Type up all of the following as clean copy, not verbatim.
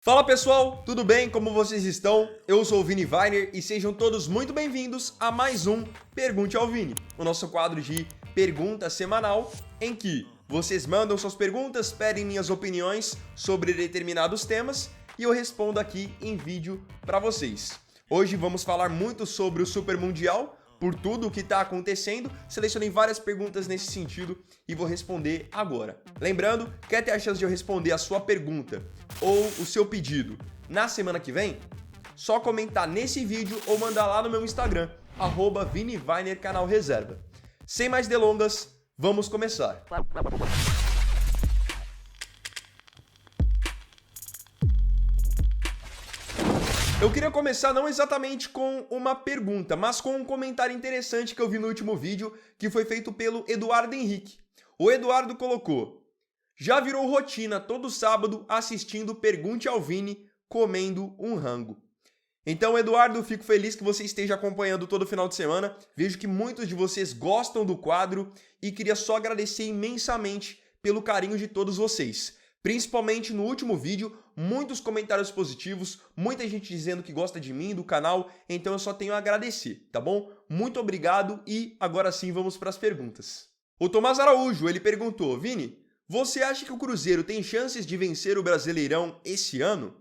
Fala pessoal, tudo bem? Como vocês estão? Eu sou o Vini Weiner e sejam todos muito bem-vindos a mais um Pergunte ao Vini, o nosso quadro de pergunta semanal em que vocês mandam suas perguntas, pedem minhas opiniões sobre determinados temas e eu respondo aqui em vídeo para vocês. Hoje vamos falar muito sobre o Super Mundial, por tudo o que está acontecendo, selecionei várias perguntas nesse sentido e vou responder agora. Lembrando, quer ter a chance de eu responder a sua pergunta ou o seu pedido na semana que vem? Só comentar nesse vídeo ou mandar lá no meu Instagram, @ViniWeiner Canal Reserva. Sem mais delongas, vamos começar. Eu queria começar não exatamente com uma pergunta, mas com um comentário interessante que eu vi no último vídeo, que foi feito pelo Eduardo Henrique. O Eduardo colocou: já virou rotina todo sábado assistindo Pergunte ao Vini, comendo um rango. Então, Eduardo, fico feliz que você esteja acompanhando todo final de semana. Vejo que muitos de vocês gostam do quadro e queria só agradecer imensamente pelo carinho de todos vocês. Principalmente no último vídeo, muitos comentários positivos, muita gente dizendo que gosta de mim, do canal, então eu só tenho a agradecer, tá bom? Muito obrigado e agora sim vamos para as perguntas. O Tomás Araújo, ele perguntou: Vini, você acha que o Cruzeiro tem chances de vencer o Brasileirão esse ano?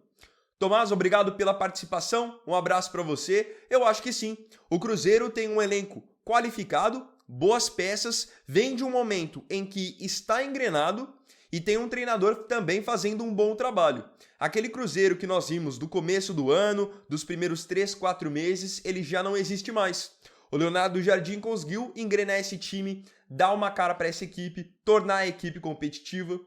Tomás, obrigado pela participação, um abraço para você. Eu acho que sim. O Cruzeiro tem um elenco qualificado, boas peças, vem de um momento em que está engrenado e tem um treinador também fazendo um bom trabalho. Aquele Cruzeiro que nós vimos do começo do ano, dos primeiros 3, 4 meses, ele já não existe mais. O Leonardo Jardim conseguiu engrenar esse time, dar uma cara para essa equipe, tornar a equipe competitiva.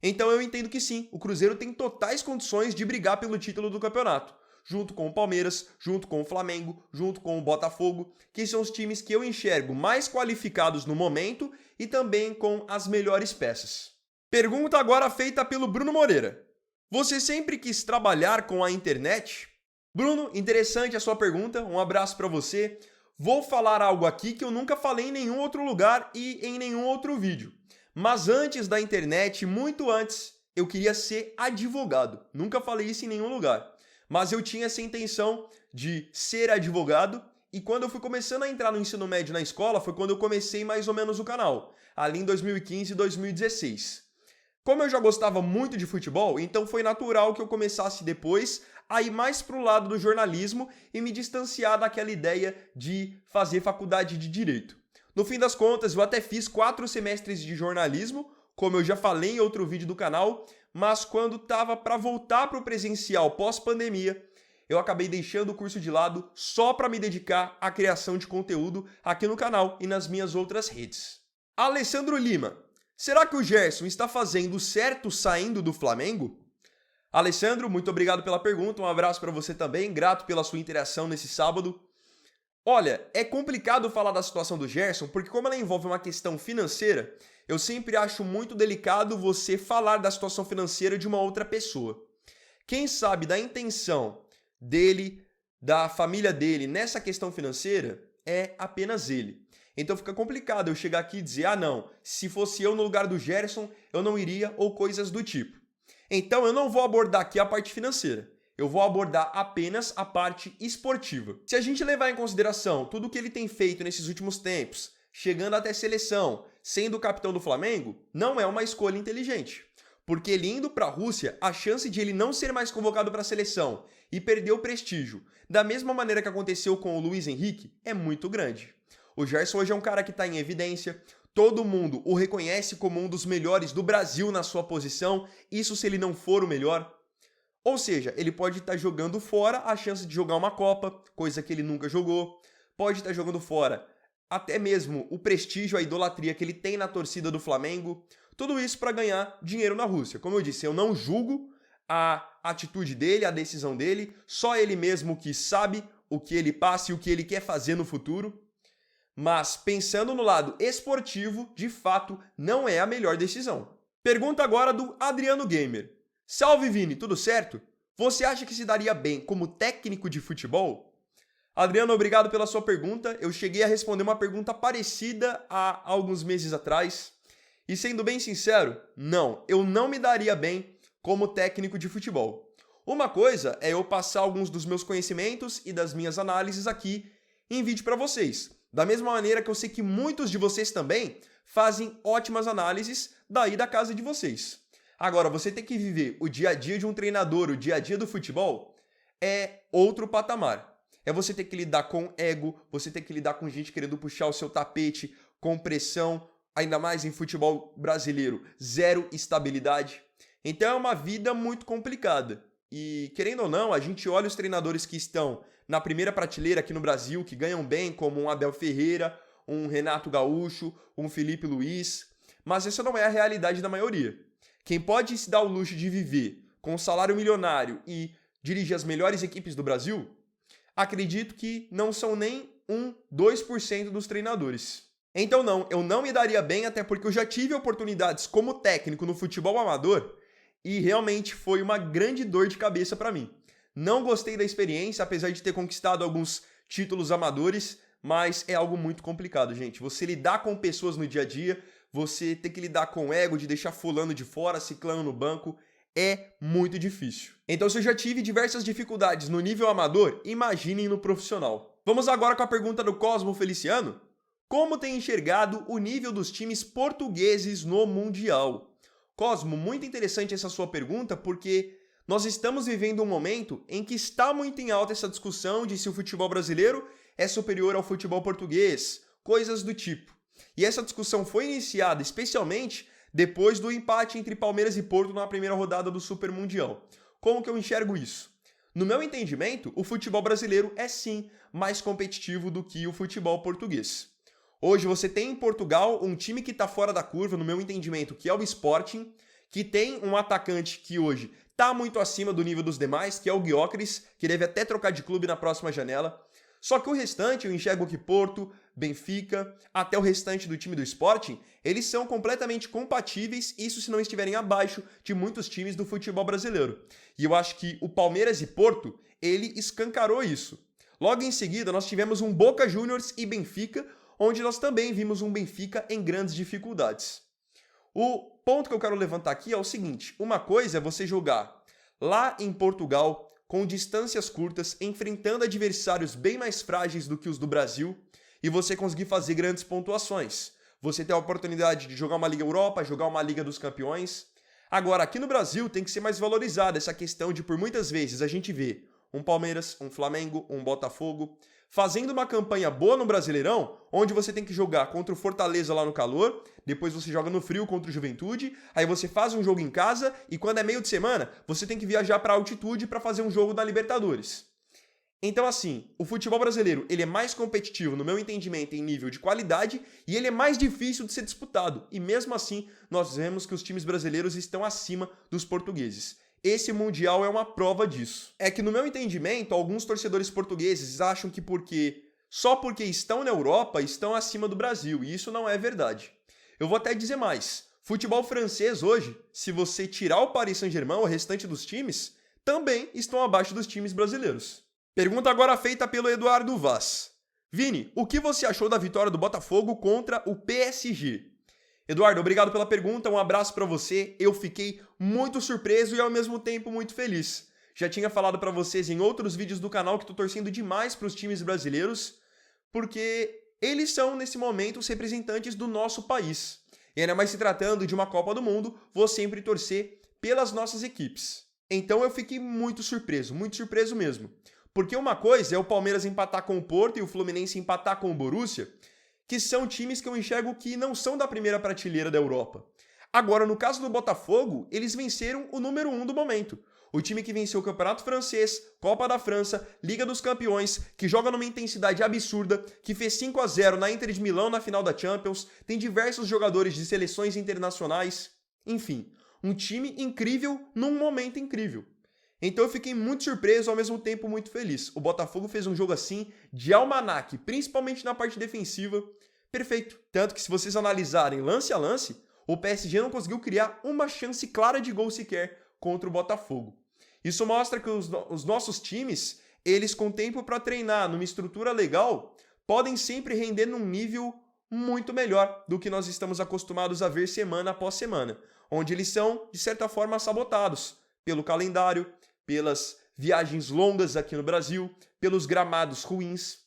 Então eu entendo que sim, o Cruzeiro tem totais condições de brigar pelo título do campeonato, junto com o Palmeiras, junto com o Flamengo, junto com o Botafogo, que são os times que eu enxergo mais qualificados no momento e também com as melhores peças. Pergunta agora feita pelo Bruno Moreira. Você sempre quis trabalhar com a internet? Bruno, interessante a sua pergunta, um abraço para você. Vou falar algo aqui que eu nunca falei em nenhum outro lugar e em nenhum outro vídeo. Mas antes da internet, muito antes, eu queria ser advogado. Nunca falei isso em nenhum lugar. Mas eu tinha essa intenção de ser advogado e quando eu fui começando a entrar no ensino médio na escola foi quando eu comecei mais ou menos o canal, ali em 2015 e 2016. Como eu já gostava muito de futebol, então foi natural que eu começasse depois a ir mais para o lado do jornalismo e me distanciar daquela ideia de fazer faculdade de Direito. No fim das contas, eu até fiz 4 semestres de jornalismo, como eu já falei em outro vídeo do canal, mas quando estava para voltar para o presencial pós-pandemia, eu acabei deixando o curso de lado só para me dedicar à criação de conteúdo aqui no canal e nas minhas outras redes. Alessandro Lima: será que o Gerson está fazendo certo saindo do Flamengo? Alessandro, muito obrigado pela pergunta, um abraço para você também, grato pela sua interação nesse sábado. Olha, é complicado falar da situação do Gerson, porque como ela envolve uma questão financeira, eu sempre acho muito delicado você falar da situação financeira de uma outra pessoa. Quem sabe da intenção dele, da família dele nessa questão financeira, é apenas ele. Então fica complicado eu chegar aqui e dizer, ah não, se fosse eu no lugar do Gerson, eu não iria, ou coisas do tipo. Então eu não vou abordar aqui a parte financeira. Eu vou abordar apenas a parte esportiva. Se a gente levar em consideração tudo o que ele tem feito nesses últimos tempos, chegando até seleção, sendo o capitão do Flamengo, não é uma escolha inteligente. Porque ele indo para a Rússia, a chance de ele não ser mais convocado para a seleção e perder o prestígio, da mesma maneira que aconteceu com o Luiz Henrique, é muito grande. O Gerson hoje é um cara que está em evidência, todo mundo o reconhece como um dos melhores do Brasil na sua posição, isso se ele não for o melhor. Ou seja, ele pode estar jogando fora a chance de jogar uma Copa, coisa que ele nunca jogou, pode estar jogando fora até mesmo o prestígio, a idolatria que ele tem na torcida do Flamengo, tudo isso para ganhar dinheiro na Rússia. Como eu disse, eu não julgo a atitude dele, a decisão dele, só ele mesmo que sabe o que ele passa e o que ele quer fazer no futuro. Mas pensando no lado esportivo, de fato, não é a melhor decisão. Pergunta agora do Adriano Gamer. Salve Vini, tudo certo? Você acha que se daria bem como técnico de futebol? Adriano, obrigado pela sua pergunta. Eu cheguei a responder uma pergunta parecida há alguns meses atrás. E sendo bem sincero, não, eu não me daria bem como técnico de futebol. Uma coisa é eu passar alguns dos meus conhecimentos e das minhas análises aqui em vídeo para vocês. Da mesma maneira que eu sei que muitos de vocês também fazem ótimas análises daí da casa de vocês. Agora, você tem que viver o dia a dia de um treinador, o dia a dia do futebol, é outro patamar. É você ter que lidar com ego, você ter que lidar com gente querendo puxar o seu tapete, com pressão, ainda mais em futebol brasileiro, zero estabilidade. Então é uma vida muito complicada. E, querendo ou não, a gente olha os treinadores que estão na primeira prateleira aqui no Brasil, que ganham bem, como um Abel Ferreira, um Renato Gaúcho, um Felipe Luiz, mas essa não é a realidade da maioria. Quem pode se dar o luxo de viver com um salário milionário e dirigir as melhores equipes do Brasil, acredito que não são nem 2% dos treinadores. Então não, eu não me daria bem, até porque eu já tive oportunidades como técnico no futebol amador e realmente foi uma grande dor de cabeça para mim. Não gostei da experiência, apesar de ter conquistado alguns títulos amadores, mas é algo muito complicado, gente. Você lidar com pessoas no dia a dia, você ter que lidar com o ego de deixar fulano de fora, ciclano no banco, é muito difícil. Então, se eu já tive diversas dificuldades no nível amador, imaginem no profissional. Vamos agora com a pergunta do Cosmo Feliciano. Como tem enxergado o nível dos times portugueses no Mundial? Cosmo, muito interessante essa sua pergunta, porque nós estamos vivendo um momento em que está muito em alta essa discussão de se o futebol brasileiro é superior ao futebol português, coisas do tipo. E essa discussão foi iniciada especialmente depois do empate entre Palmeiras e Porto na primeira rodada do Super Mundial. Como que eu enxergo isso? No meu entendimento, o futebol brasileiro é sim mais competitivo do que o futebol português. Hoje você tem em Portugal um time que está fora da curva, no meu entendimento, que é o Sporting, que tem um atacante que hoje está muito acima do nível dos demais, que é o Gyökeres, que deve até trocar de clube na próxima janela. Só que o restante, eu enxergo que Porto, Benfica, até o restante do time do Sporting, eles são completamente compatíveis, isso se não estiverem abaixo de muitos times do futebol brasileiro. E eu acho que o Palmeiras e Porto, ele escancarou isso. Logo em seguida, nós tivemos um Boca Juniors e Benfica, onde nós também vimos um Benfica em grandes dificuldades. O ponto que eu quero levantar aqui é o seguinte: uma coisa é você jogar lá em Portugal, com distâncias curtas, enfrentando adversários bem mais frágeis do que os do Brasil, e você conseguir fazer grandes pontuações. Você ter a oportunidade de jogar uma Liga Europa, jogar uma Liga dos Campeões. Agora, aqui no Brasil tem que ser mais valorizada essa questão de, por muitas vezes, a gente vê um Palmeiras, um Flamengo, um Botafogo fazendo uma campanha boa no Brasileirão, onde você tem que jogar contra o Fortaleza lá no calor, depois você joga no frio contra o Juventude, aí você faz um jogo em casa e quando é meio de semana, você tem que viajar para altitude para fazer um jogo da Libertadores. Então assim, o futebol brasileiro, ele é mais competitivo no meu entendimento em nível de qualidade e ele é mais difícil de ser disputado. E mesmo assim, nós vemos que os times brasileiros estão acima dos portugueses. Esse Mundial é uma prova disso. É que no meu entendimento, alguns torcedores portugueses acham que só porque estão na Europa, estão acima do Brasil, e isso não é verdade. Eu vou até dizer mais. Futebol francês hoje, se você tirar o Paris Saint-Germain, o restante dos times, também estão abaixo dos times brasileiros. Pergunta agora feita pelo Eduardo Vaz. Vini, o que você achou da vitória do Botafogo contra o PSG? Eduardo, obrigado pela pergunta, um abraço para você. Eu fiquei muito surpreso e ao mesmo tempo muito feliz. Já tinha falado para vocês em outros vídeos do canal que estou torcendo demais para os times brasileiros, porque eles são, nesse momento, os representantes do nosso país. E ainda mais se tratando de uma Copa do Mundo, vou sempre torcer pelas nossas equipes. Então eu fiquei muito surpreso mesmo. Porque uma coisa é o Palmeiras empatar com o Porto e o Fluminense empatar com o Borussia, que são times que eu enxergo que não são da primeira prateleira da Europa. Agora, no caso do Botafogo, eles venceram o número 1 do momento. O time que venceu o Campeonato Francês, Copa da França, Liga dos Campeões, que joga numa intensidade absurda, que fez 5-0 na Inter de Milão na final da Champions, tem diversos jogadores de seleções internacionais. Enfim, um time incrível num momento incrível. Então eu fiquei muito surpreso, ao mesmo tempo muito feliz. O Botafogo fez um jogo assim, de almanaque, principalmente na parte defensiva, perfeito. Tanto que se vocês analisarem lance a lance, o PSG não conseguiu criar uma chance clara de gol sequer contra o Botafogo. Isso mostra que os nossos times, eles com tempo para treinar, numa estrutura legal, podem sempre render num nível muito melhor do que nós estamos acostumados a ver semana após semana, onde eles são, de certa forma, sabotados pelo calendário, pelas viagens longas aqui no Brasil, pelos gramados ruins.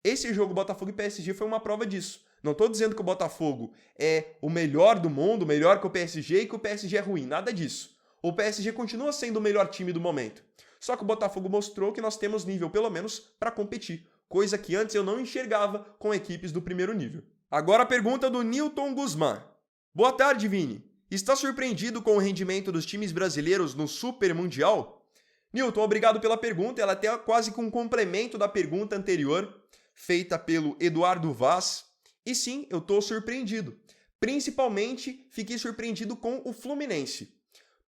Esse jogo Botafogo e PSG foi uma prova disso. Não estou dizendo que o Botafogo é o melhor do mundo, melhor que o PSG e que o PSG é ruim, nada disso. O PSG continua sendo o melhor time do momento. Só que o Botafogo mostrou que nós temos nível, pelo menos, para competir. Coisa que antes eu não enxergava com equipes do primeiro nível. Agora a pergunta do Newton Guzmán. Boa tarde, Vini. Está surpreendido com o rendimento dos times brasileiros no Super Mundial? Newton, obrigado pela pergunta. Ela até quase com um complemento da pergunta anterior, feita pelo Eduardo Vaz. E sim, eu estou surpreendido. Principalmente, fiquei surpreendido com o Fluminense.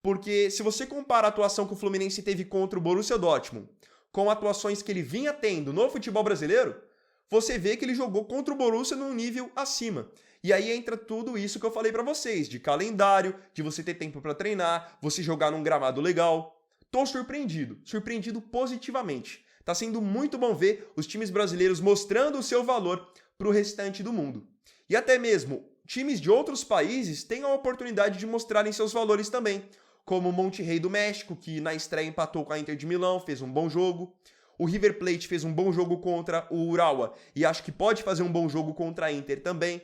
Porque se você compara a atuação que o Fluminense teve contra o Borussia Dortmund com atuações que ele vinha tendo no futebol brasileiro, você vê que ele jogou contra o Borussia num nível acima. E aí entra tudo isso que eu falei pra vocês, de calendário, de você ter tempo pra treinar, você jogar num gramado legal. Tô surpreendido positivamente. Tá sendo muito bom ver os times brasileiros mostrando o seu valor pro restante do mundo. E até mesmo times de outros países têm a oportunidade de mostrarem seus valores também, como o Monterrey do México, que na estreia empatou com a Inter de Milão, fez um bom jogo. O River Plate fez um bom jogo contra o Urawa e acho que pode fazer um bom jogo contra a Inter também.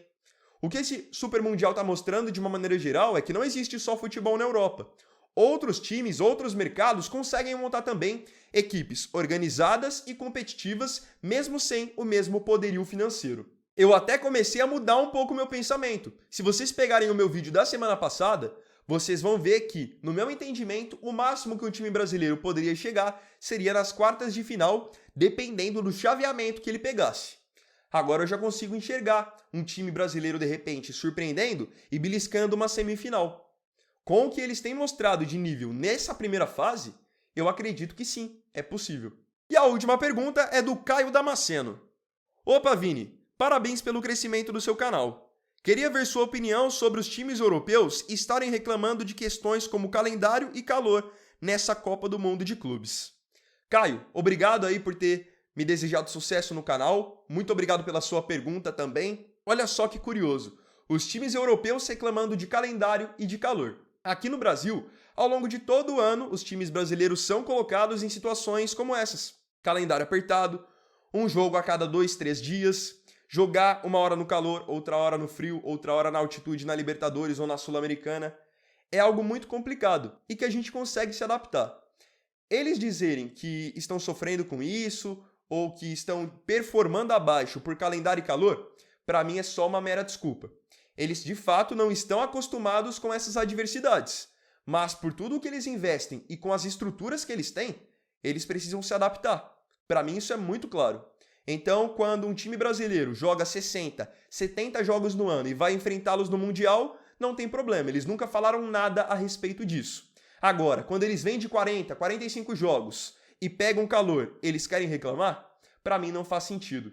O que esse Super Mundial está mostrando de uma maneira geral é que não existe só futebol na Europa. Outros times, outros mercados conseguem montar também equipes organizadas e competitivas, mesmo sem o mesmo poderio financeiro. Eu até comecei a mudar um pouco o meu pensamento. Se vocês pegarem o meu vídeo da semana passada, vocês vão ver que, no meu entendimento, o máximo que um time brasileiro poderia chegar seria nas quartas de final, dependendo do chaveamento que ele pegasse. Agora eu já consigo enxergar um time brasileiro, de repente, surpreendendo e beliscando uma semifinal. Com o que eles têm mostrado de nível nessa primeira fase, eu acredito que sim, é possível. E a última pergunta é do Caio Damasceno. Opa, Vini, parabéns pelo crescimento do seu canal. Queria ver sua opinião sobre os times europeus estarem reclamando de questões como calendário e calor nessa Copa do Mundo de Clubes. Caio, obrigado aí por ter me desejado sucesso no canal. Muito obrigado pela sua pergunta também. Olha só que curioso, os times europeus reclamando de calendário e de calor. Aqui no Brasil, ao longo de todo o ano, os times brasileiros são colocados em situações como essas. Calendário apertado, um jogo a cada 2-3 dias, jogar uma hora no calor, outra hora no frio, outra hora na altitude na Libertadores ou na Sul-Americana. É algo muito complicado e que a gente consegue se adaptar. Eles dizerem que estão sofrendo com isso ou que estão performando abaixo por calendário e calor, para mim é só uma mera desculpa. Eles de fato não estão acostumados com essas adversidades, mas por tudo que eles investem e com as estruturas que eles têm, eles precisam se adaptar. Para mim isso é muito claro. Então, quando um time brasileiro joga 60, 70 jogos no ano e vai enfrentá-los no Mundial, não tem problema, eles nunca falaram nada a respeito disso. Agora, quando eles vêm de 40, 45 jogos e pegam calor, eles querem reclamar? Para mim não faz sentido.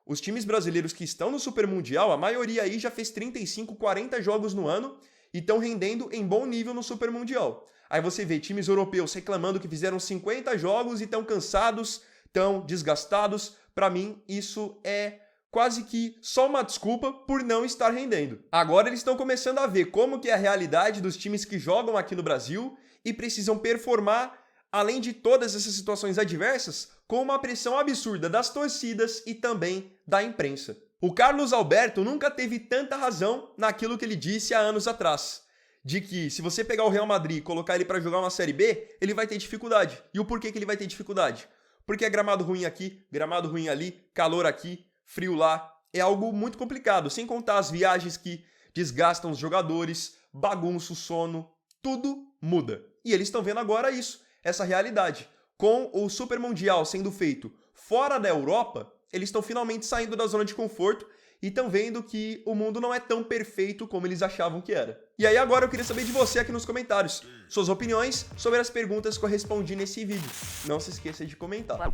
Os times brasileiros que estão no Super Mundial, a maioria aí já fez 35, 40 jogos no ano e estão rendendo em bom nível no Super Mundial. Aí você vê times europeus reclamando que fizeram 50 jogos e estão cansados, estão desgastados. Para mim, isso é quase que só uma desculpa por não estar rendendo. Agora eles estão começando a ver como que é a realidade dos times que jogam aqui no Brasil e precisam performar, além de todas essas situações adversas, com uma pressão absurda das torcidas e também da imprensa. O Carlos Alberto nunca teve tanta razão naquilo que ele disse há anos atrás, de que se você pegar o Real Madrid e colocar ele para jogar uma Série B, ele vai ter dificuldade. E o porquê que ele vai ter dificuldade? Porque é gramado ruim aqui, gramado ruim ali, calor aqui, frio lá. É algo muito complicado, sem contar as viagens que desgastam os jogadores, bagunça o sono, tudo muda. E eles estão vendo agora isso, essa realidade. Com o Super Mundial sendo feito fora da Europa, eles estão finalmente saindo da zona de conforto e estão vendo que o mundo não é tão perfeito como eles achavam que era. E aí agora eu queria saber de você aqui nos comentários, suas opiniões sobre as perguntas que eu respondi nesse vídeo. Não se esqueça de comentar.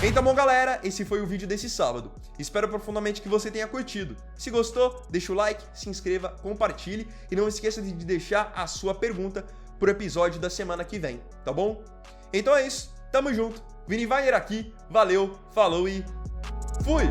Então, bom galera, esse foi o vídeo desse sábado. Espero profundamente que você tenha curtido. Se gostou, deixa o like, se inscreva, compartilhe e não esqueça de deixar a sua pergunta pro episódio da semana que vem, tá bom? Então é isso, tamo junto. Vini Weiner aqui, valeu, falou e fui!